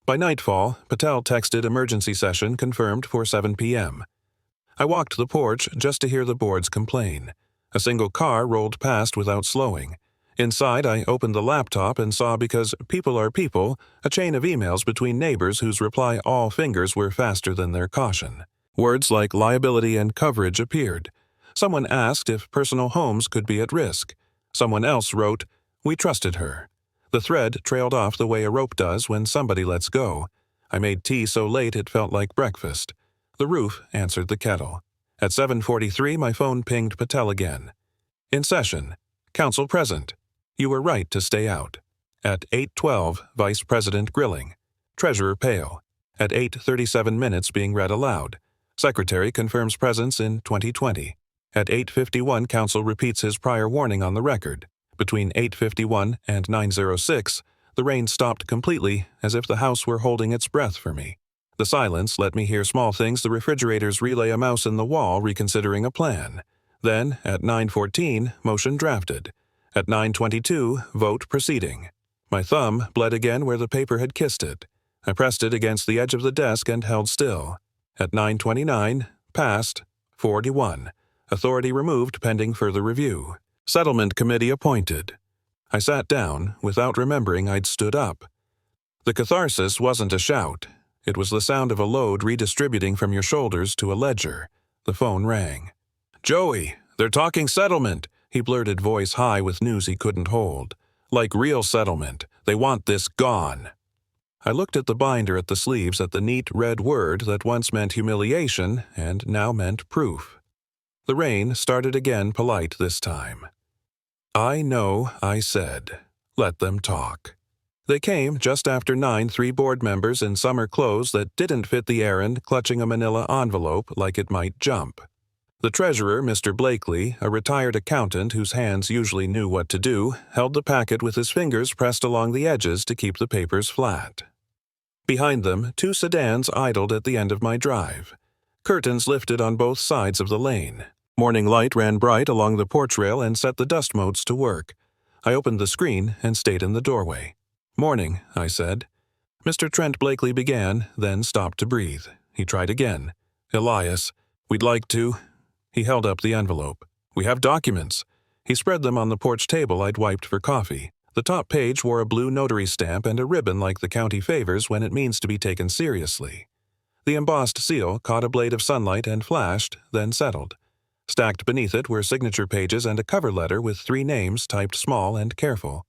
By nightfall, Patel texted emergency session confirmed for 7 p.m. I walked the porch just to hear the boards complain. A single car rolled past without slowing. Inside, I opened the laptop and saw, because people are people, a chain of emails between neighbors whose reply all fingers were faster than their caution. Words like liability and coverage appeared. Someone asked if personal homes could be at risk. Someone else wrote, "We trusted her." The thread trailed off the way a rope does when somebody lets go. I made tea so late it felt like breakfast. The roof answered the kettle. At 7:43, my phone pinged Patel again. In session. Council present. You were right to stay out. At 8:12, Vice President grilling. Treasurer pale. At 8:37 minutes being read aloud. Secretary confirms presence in 2020. At 8:51, Council repeats his prior warning on the record. Between 8:51 and 9:06, the rain stopped completely, as if the house were holding its breath for me. The silence let me hear small things: the refrigerators relay a mouse in the wall reconsidering a plan. Then, at 9:14, motion drafted. At 9:22, vote proceeding. My thumb bled again where the paper had kissed it. I pressed it against the edge of the desk and held still. At 9:29, passed, 41. Authority removed pending further review. Settlement committee appointed. I sat down, without remembering I'd stood up. The catharsis wasn't a shout. It was the sound of a load redistributing from your shoulders to a ledger. The phone rang. "Joey, they're talking settlement," he blurted, voice high with news he couldn't hold. "Like real settlement. They want this gone." I looked at the binder at the sleeves at the neat red word that once meant humiliation and now meant proof. The rain started again, polite this time. "I know," I said. "Let them talk." They came just after 9, 3 board members in summer clothes that didn't fit the errand, clutching a manila envelope like it might jump. The treasurer, Mr. Blakely, a retired accountant whose hands usually knew what to do, held the packet with his fingers pressed along the edges to keep the papers flat. Behind them, 2 sedans idled at the end of my drive. Curtains lifted on both sides of the lane. Morning light ran bright along the porch rail and set the dust motes to work. I opened the screen and stayed in the doorway. "Morning," I said. Mr. Trent Blakely began, then stopped to breathe. He tried again. "Elias, we'd like to—" He held up the envelope. "We have documents." He spread them on the porch table I'd wiped for coffee. The top page wore a blue notary stamp and a ribbon like the county favors when it means to be taken seriously. The embossed seal caught a blade of sunlight and flashed, then settled. Stacked beneath it were signature pages and a cover letter with 3 names typed small and careful.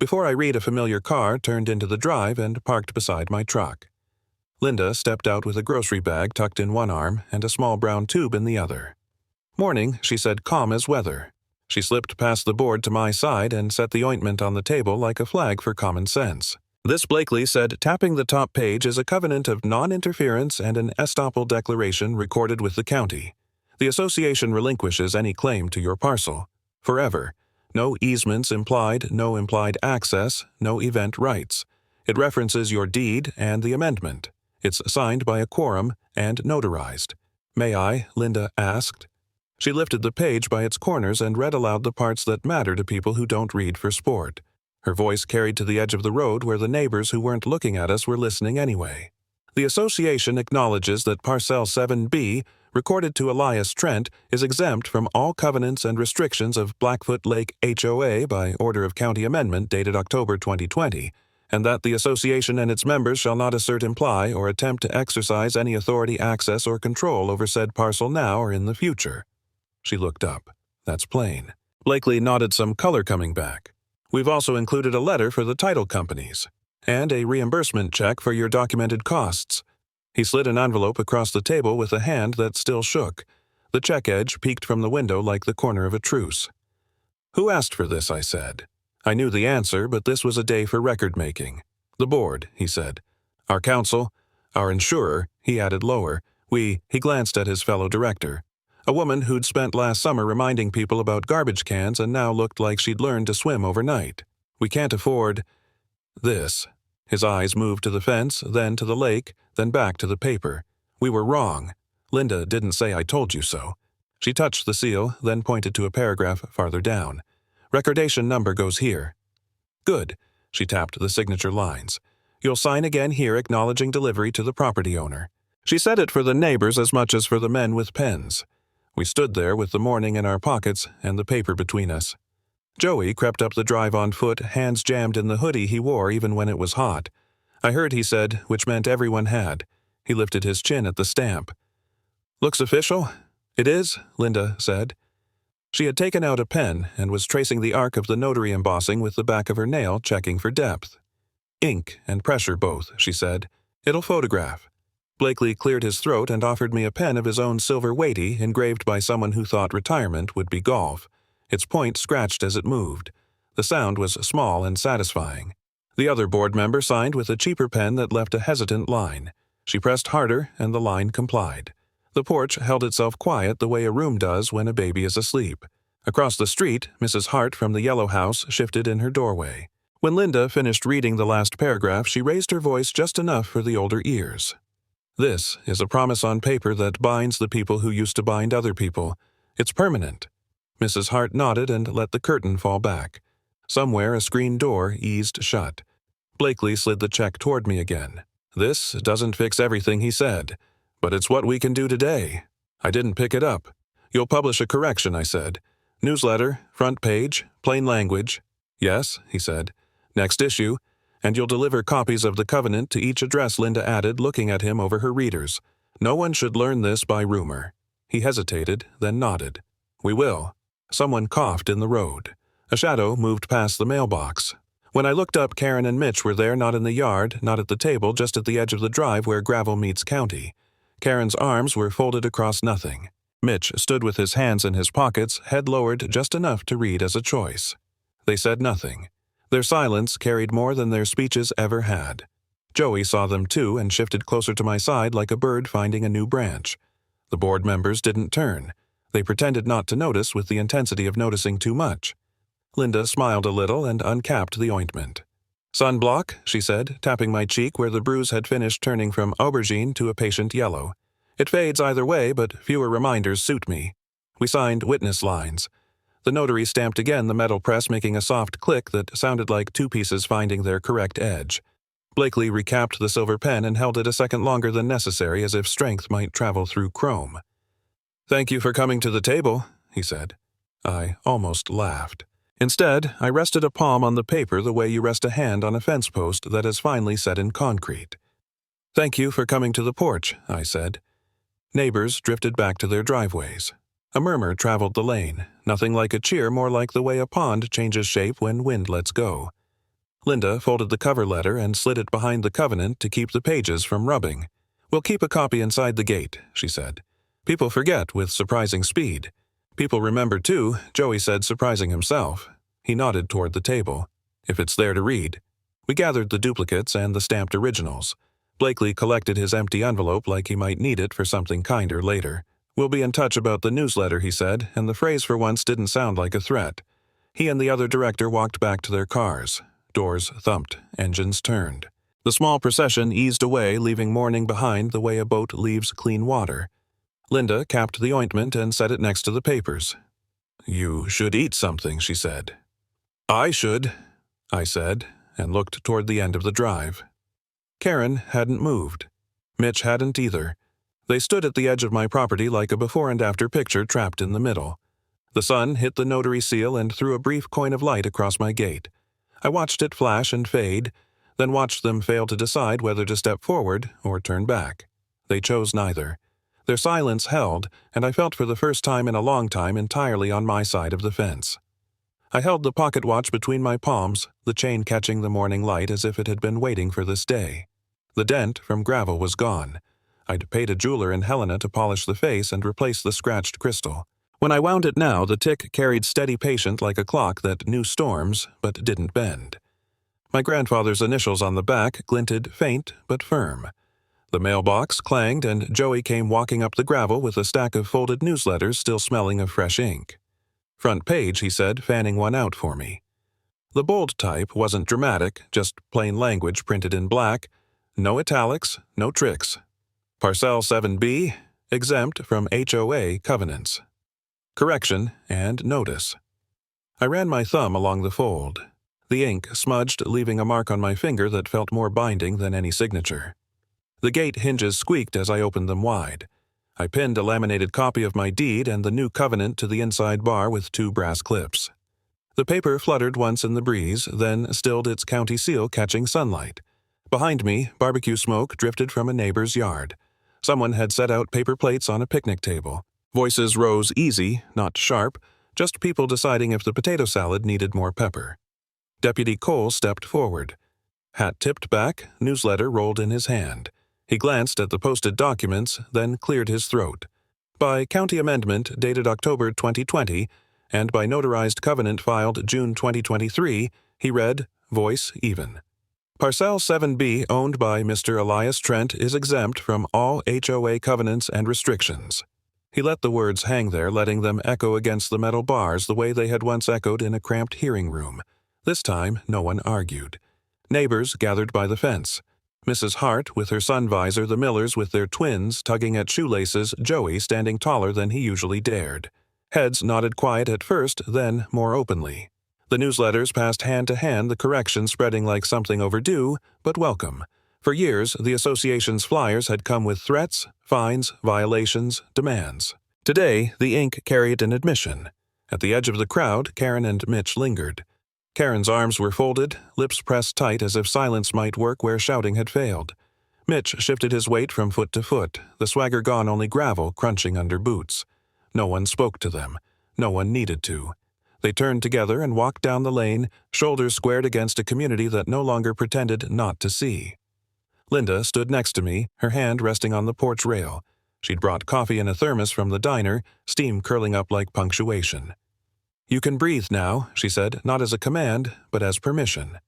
Before I read, a familiar car turned into the drive and parked beside my truck. Linda stepped out with a grocery bag tucked in one arm and a small brown tube in the other. "Morning," she said, calm as weather. She slipped past the board to my side and set the ointment on the table like a flag for common sense. "This," Blakely said, tapping the top page, "is a covenant of non-interference and an estoppel declaration recorded with the county. The association relinquishes any claim to your parcel. Forever. No easements implied, no implied access, no event rights. It references your deed and the amendment. It's signed by a quorum and notarized." "May I?" Linda asked. She lifted the page by its corners and read aloud the parts that matter to people who don't read for sport. Her voice carried to the edge of the road where the neighbors who weren't looking at us were listening anyway. "The association acknowledges that Parcel 7B, recorded to Elias Trent, is exempt from all covenants and restrictions of Blackfoot Lake HOA by order of county amendment dated October 2020, and that the association and its members shall not assert, imply, or attempt to exercise any authority, access, or control over said parcel now or in the future." She looked up. "That's plain." Blakely nodded, some color coming back. "We've also included a letter for the title companies, and a reimbursement check for your documented costs." He slid an envelope across the table with a hand that still shook. The check edge peeked from the window like the corner of a truce. "Who asked for this?" I said. I knew the answer, but this was a day for record-making. "The board," he said. "Our counsel, our insurer," he added lower. He glanced at his fellow director. A woman who'd spent last summer reminding people about garbage cans and now looked like she'd learned to swim overnight. "We can't afford this." His eyes moved to the fence, then to the lake, then back to the paper. "We were wrong. Linda didn't say I told you so." She touched the seal, then pointed to a paragraph farther down. "Recordation number goes here." "Good." She tapped the signature lines. "You'll sign again here acknowledging delivery to the property owner." She said it for the neighbors as much as for the men with pens. We stood there with the morning in our pockets and the paper between us. Joey crept up the drive on foot, hands jammed in the hoodie he wore even when it was hot. I heard he said, which meant everyone had. He lifted his chin at the stamp. "Looks official?" "It is," Linda said. She had taken out a pen and was tracing the arc of the notary embossing with the back of her nail, checking for depth. "Ink and pressure both," she said. "It'll photograph." Blakely cleared his throat and offered me a pen of his own silver weighty, engraved by someone who thought retirement would be golf. Its point scratched as it moved. The sound was small and satisfying. The other board member signed with a cheaper pen that left a hesitant line. She pressed harder, and the line complied. The porch held itself quiet the way a room does when a baby is asleep. Across the street, Mrs. Hart from the yellow house shifted in her doorway. When Linda finished reading the last paragraph, she raised her voice just enough for the older ears. "This is a promise on paper that binds the people who used to bind other people. It's permanent." Mrs. Hart nodded and let the curtain fall back. Somewhere a screen door eased shut. Blakely slid the check toward me again. This doesn't fix everything, he said, but it's what we can do today. I didn't pick it up. You'll publish a correction, I said. Newsletter, front page, plain language. Yes, he said. Next issue, and you'll deliver copies of the covenant to each address, Linda added, looking at him over her readers. No one should learn this by rumor. He hesitated, then nodded. We will. Someone coughed in the road. A shadow moved past the mailbox. When I looked up, Karen and Mitch were there, not in the yard, not at the table, just at the edge of the drive where gravel meets county. Karen's arms were folded across nothing. Mitch stood with his hands in his pockets, head lowered just enough to read as a choice. They said nothing. Their silence carried more than their speeches ever had. Joey saw them too and shifted closer to my side like a bird finding a new branch. The board members didn't turn. They pretended not to notice with the intensity of noticing too much. Linda smiled a little and uncapped the ointment. Sunblock, she said, tapping my cheek where the bruise had finished turning from aubergine to a patient yellow. It fades either way, but fewer reminders suit me. We signed witness lines. The notary stamped again, the metal press making a soft click that sounded like two pieces finding their correct edge. Blakely recapped the silver pen and held it a second longer than necessary, as if strength might travel through chrome. Thank you for coming to the table, he said. I almost laughed. Instead, I rested a palm on the paper the way you rest a hand on a fence post that is finally set in concrete. Thank you for coming to the porch, I said. Neighbors drifted back to their driveways. A murmur traveled the lane, nothing like a cheer, more like the way a pond changes shape when wind lets go. Linda folded the cover letter and slid it behind the covenant to keep the pages from rubbing. We'll keep a copy inside the gate, she said. People forget with surprising speed. People remember, too, Joey said, surprising himself. He nodded toward the table. If it's there to read. We gathered the duplicates and the stamped originals. Blakely collected his empty envelope like he might need it for something kinder later. We'll be in touch about the newsletter, he said, and the phrase for once didn't sound like a threat. He and the other director walked back to their cars. Doors thumped, engines turned. The small procession eased away, leaving mourning behind the way a boat leaves clean water. Linda capped the ointment and set it next to the papers. You should eat something, she said. I should, I said, and looked toward the end of the drive. Karen hadn't moved. Mitch hadn't either. They stood at the edge of my property like a before and after picture trapped in the middle. The sun hit the notary seal and threw a brief coin of light across my gate. I watched it flash and fade, then watched them fail to decide whether to step forward or turn back. They chose neither. Their silence held, and I felt for the first time in a long time entirely on my side of the fence. I held the pocket watch between my palms, the chain catching the morning light as if it had been waiting for this day. The dent from gravel was gone. I'd paid a jeweler in Helena to polish the face and replace the scratched crystal. When I wound it now, the tick carried steady patient like a clock that knew storms but didn't bend. My grandfather's initials on the back glinted faint but firm. The mailbox clanged and Joey came walking up the gravel with a stack of folded newsletters still smelling of fresh ink. Front page, he said, fanning one out for me. The bold type wasn't dramatic, just plain language printed in black. No italics, no tricks. Parcel 7B, exempt from HOA covenants. Correction and notice. I ran my thumb along the fold. The ink smudged, leaving a mark on my finger that felt more binding than any signature. The gate hinges squeaked as I opened them wide. I pinned a laminated copy of my deed and the new covenant to the inside bar with 2 brass clips. The paper fluttered once in the breeze, then stilled its county seal catching sunlight. Behind me, barbecue smoke drifted from a neighbor's yard. Someone had set out paper plates on a picnic table. Voices rose easy, not sharp, just people deciding if the potato salad needed more pepper. Deputy Cole stepped forward. Hat tipped back, newsletter rolled in his hand. He glanced at the posted documents, then cleared his throat. By county amendment dated October 2020, and by notarized covenant filed June 2023, he read, voice even. Parcel 7B owned by Mr. Elias Trent is exempt from all HOA covenants and restrictions. He let the words hang there, letting them echo against the metal bars the way they had once echoed in a cramped hearing room. This time, no one argued. Neighbors gathered by the fence. Mrs. Hart with her sun visor, the Millers with their twins tugging at shoelaces, Joey standing taller than he usually dared. Heads nodded quiet at first, then more openly. The newsletters passed hand to hand, the correction spreading like something overdue, but welcome. For years, the association's flyers had come with threats, fines, violations, demands. Today, the ink carried an admission. At the edge of the crowd, Karen and Mitch lingered. Karen's arms were folded, lips pressed tight as if silence might work where shouting had failed. Mitch shifted his weight from foot to foot, the swagger gone, only gravel crunching under boots. No one spoke to them. No one needed to. They turned together and walked down the lane, shoulders squared against a community that no longer pretended not to see. Linda stood next to me, her hand resting on the porch rail. She'd brought coffee in a thermos from the diner, steam curling up like punctuation. "You can breathe now," she said, not as a command, but as permission.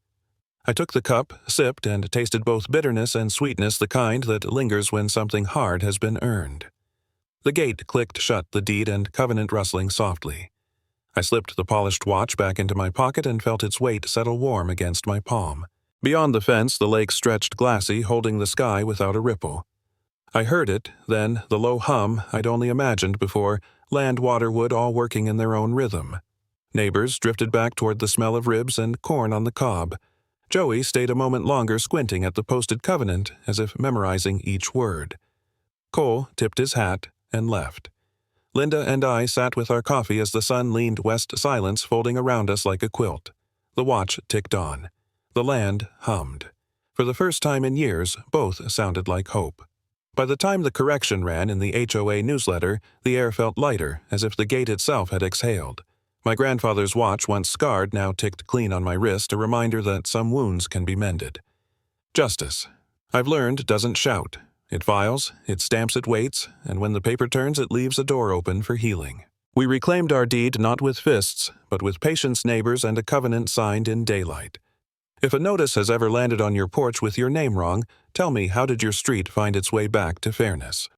I took the cup, sipped, and tasted both bitterness and sweetness, the kind that lingers when something hard has been earned. The gate clicked shut, the deed and covenant rustling softly. I slipped the polished watch back into my pocket and felt its weight settle warm against my palm. Beyond the fence, the lake stretched glassy, holding the sky without a ripple. I heard it, then the low hum I'd only imagined before, land, water, wood all working in their own rhythm. Neighbors drifted back toward the smell of ribs and corn on the cob. Joey stayed a moment longer, squinting at the posted covenant as if memorizing each word. Cole tipped his hat and left. Linda and I sat with our coffee as the sun leaned west, silence folding around us like a quilt. The watch ticked on. The land hummed. For the first time in years, both sounded like hope. By the time the correction ran in the HOA newsletter, the air felt lighter, as if the gate itself had exhaled. My grandfather's watch, once scarred, now ticked clean on my wrist, a reminder that some wounds can be mended. Justice, I've learned, doesn't shout. It files, it stamps, it waits, and when the paper turns, it leaves a door open for healing. We reclaimed our deed not with fists, but with patience, neighbors, and a covenant signed in daylight. If a notice has ever landed on your porch with your name wrong, tell me, how did your street find its way back to fairness?